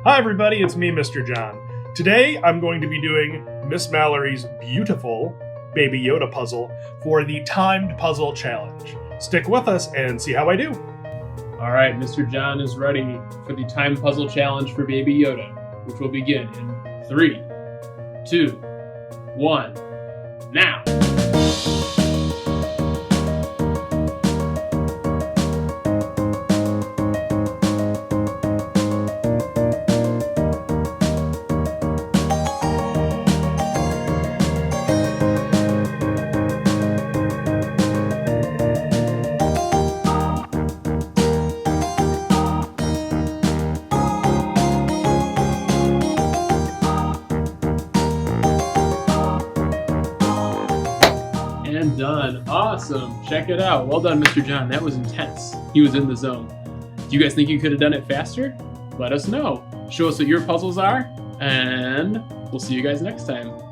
Hi everybody, it's me, Mr. John. Today I'm going to be doing Miss Mallory's beautiful Baby Yoda puzzle for the timed puzzle challenge. Stick with us and see how I do. All right, Mr. John is ready for the time puzzle challenge for Baby Yoda, which will begin in 3, 2, 1, now! And done. Awesome. Check it out. Well done, Mr. John. That was intense. He was in the zone. Do you guys think you could have done it faster? Let us know. Show us what your puzzles are, and we'll see you guys next time.